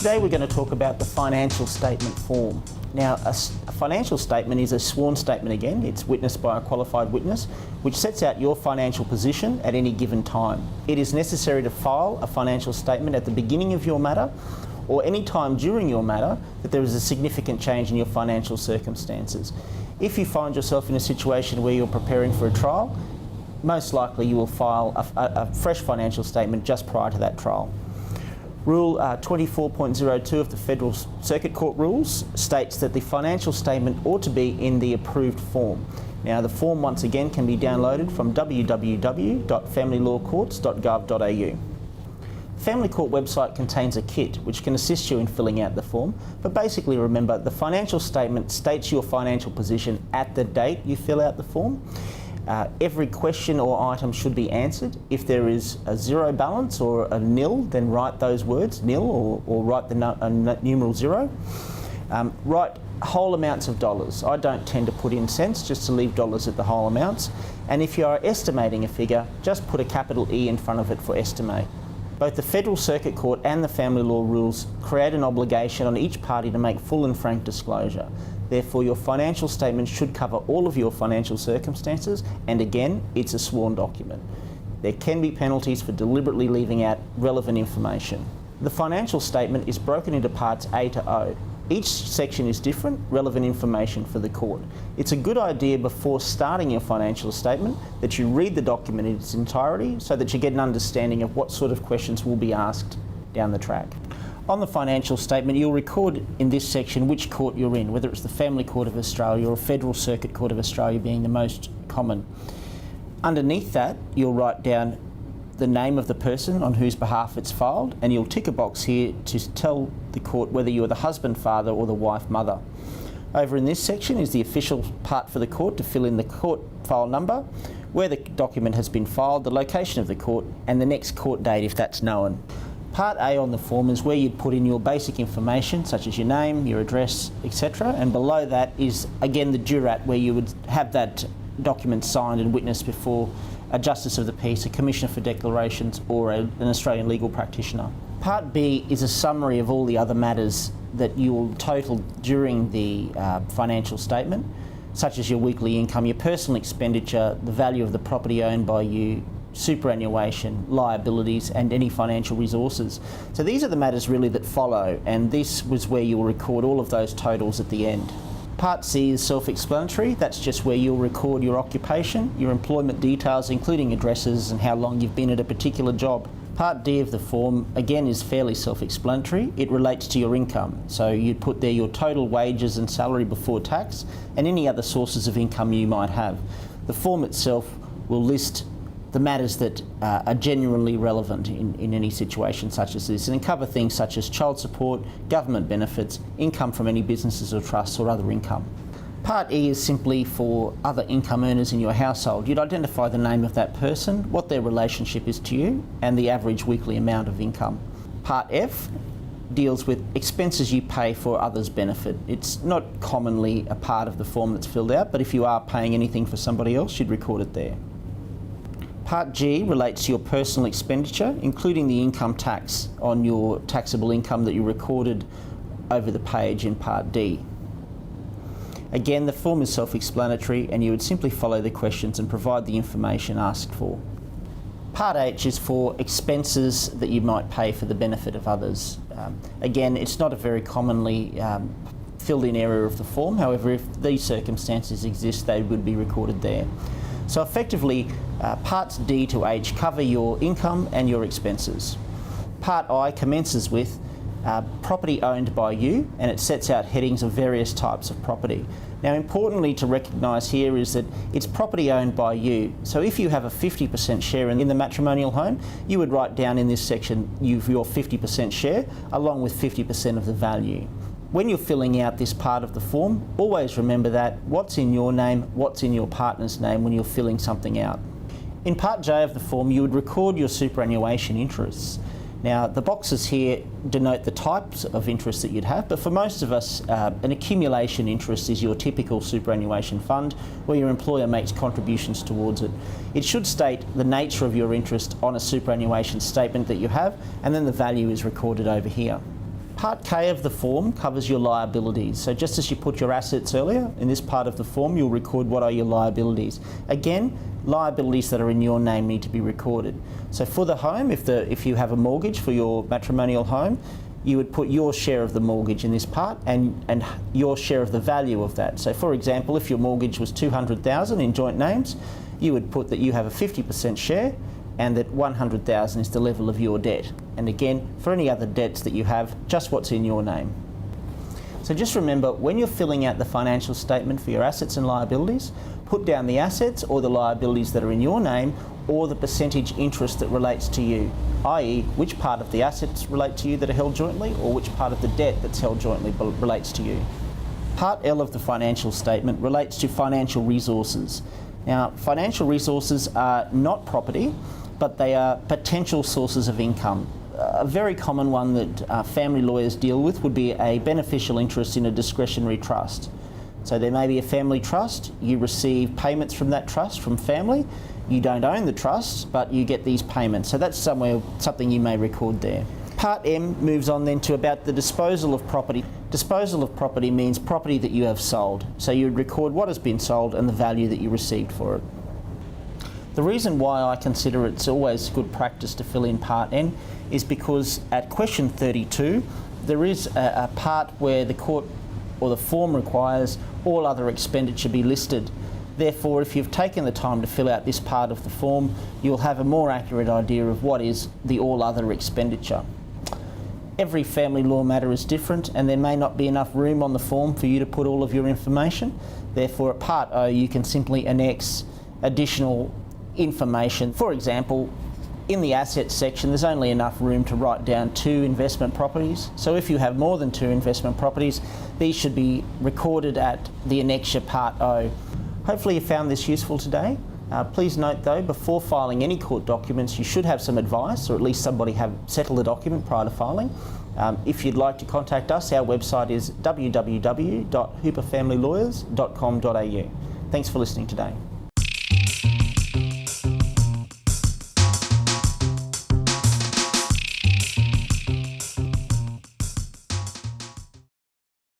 Today we're going to talk about the financial statement form. Now, a financial statement is a sworn statement again. It's witnessed by a qualified witness, which sets out your financial position at any given time. It is necessary to file a financial statement at the beginning of your matter or any time during your matter that there is a significant change in your financial circumstances. If you find yourself in a situation where you're preparing for a trial, most likely you will file a fresh financial statement just prior to that trial. Rule 24.02 of the Federal Circuit Court rules states that the financial statement ought to be in the approved form. Now, the form once again can be downloaded from www.familylawcourts.gov.au. Family Court website contains a kit which can assist you in filling out the form, but basically remember the financial statement states your financial position at the date you fill out the form. Every question or item should be answered. If there is a zero balance or a nil, then write those words, nil, or write the numeral zero. Write whole amounts of dollars. I don't tend to put in cents, just to leave dollars at the whole amounts. And if you are estimating a figure, just put a capital E in front of it for estimate. Both the Federal Circuit Court and the Family Law rules create an obligation on each party to make full and frank disclosure. Therefore, your financial statement should cover all of your financial circumstances, and again, it's a sworn document. There can be penalties for deliberately leaving out relevant information. The financial statement is broken into parts A to O. Each section is different, relevant information for the court. It's a good idea before starting your financial statement that you read the document in its entirety so that you get an understanding of what sort of questions will be asked down the track. On the financial statement, you'll record in this section which court you're in, whether it's the Family Court of Australia or Federal Circuit Court of Australia being the most common. Underneath that, you'll write down the name of the person on whose behalf it's filed, and you'll tick a box here to tell the court whether you're the husband, father or the wife, mother. Over in this section is the official part for the court to fill in the court file number, where the document has been filed, the location of the court and the next court date if that's known. Part A on the form is where you'd put in your basic information such as your name, your address, etc. And below that is again the jurat, where you would have that document signed and witnessed before a Justice of the Peace, a Commissioner for Declarations or an Australian legal practitioner. Part B is a summary of all the other matters that you will total during the financial statement, such as your weekly income, your personal expenditure, the value of the property owned by you, superannuation, liabilities and any financial resources. So these are the matters really that follow, and this was where you will record all of those totals at the end. Part C is self-explanatory. That's just where you'll record your occupation, your employment details including addresses and how long you've been at a particular job. Part D of the form again is fairly self-explanatory. It relates to your income. So you'd put there your total wages and salary before tax and any other sources of income you might have. The form itself will list the matters that are genuinely relevant in any situation such as this, and cover things such as child support, government benefits, income from any businesses or trusts or other income. Part E is simply for other income earners in your household. You'd identify the name of that person, what their relationship is to you, and the average weekly amount of income. Part F deals with expenses you pay for others' benefit. It's not commonly a part of the form that's filled out, but if you are paying anything for somebody else, you'd record it there. Part G relates to your personal expenditure, including the income tax on your taxable income that you recorded over the page in Part D. Again, the form is self-explanatory and you would simply follow the questions and provide the information asked for. Part H is for expenses that you might pay for the benefit of others. Again, it's not a very commonly filled in area of the form. However, if these circumstances exist, they would be recorded there. So effectively, parts D to H cover your income and your expenses. Part I commences with property owned by you, and it sets out headings of various types of property. Now, importantly to recognise here is that it's property owned by you. So if you have a 50% share in the matrimonial home, you would write down in this section your 50% share along with 50% of the value. When you're filling out this part of the form, always remember that what's in your name, what's in your partner's name when you're filling something out. In Part J of the form, you would record your superannuation interests. Now, the boxes here denote the types of interests that you'd have, but for most of us, an accumulation interest is your typical superannuation fund where your employer makes contributions towards it. It should state the nature of your interest on a superannuation statement that you have, and then the value is recorded over here. Part K of the form covers your liabilities. So just as you put your assets earlier, in this part of the form you'll record what are your liabilities. Again, liabilities that are in your name need to be recorded. So for the home, if you have a mortgage for your matrimonial home, you would put your share of the mortgage in this part and your share of the value of that. So for example, if your mortgage was $200,000 in joint names, you would put that you have a 50% share and that $100,000 is the level of your debt. And again, for any other debts that you have, just what's in your name. So just remember, when you're filling out the financial statement for your assets and liabilities, put down the assets or the liabilities that are in your name or the percentage interest that relates to you, i.e. which part of the assets relate to you that are held jointly or which part of the debt that's held jointly relates to you. Part L of the financial statement relates to financial resources. Now, financial resources are not property, but they are potential sources of income. A very common one that family lawyers deal with would be a beneficial interest in a discretionary trust. So there may be a family trust, you receive payments from that trust from family, you don't own the trust, but you get these payments. So that's something you may record there. Part M moves on then to about the disposal of property. Disposal of property means property that you have sold. So you would record what has been sold and the value that you received for it. The reason why I consider it's always good practice to fill in Part N is because at question 32, there is a part where the court or the form requires all other expenditure be listed. Therefore, if you've taken the time to fill out this part of the form, you'll have a more accurate idea of what is the all other expenditure. Every family law matter is different and there may not be enough room on the form for you to put all of your information. Therefore, at Part O, you can simply annex additional information. For example, in the assets section, there's only enough room to write down 2 investment properties. So if you have more than 2 investment properties, these should be recorded at the annexure Part O. Hopefully you found this useful today. Please note though, before filing any court documents, you should have some advice, or at least somebody have settled the document prior to filing. If you'd like to contact us, our website is www.hooperfamilylawyers.com.au. Thanks for listening today.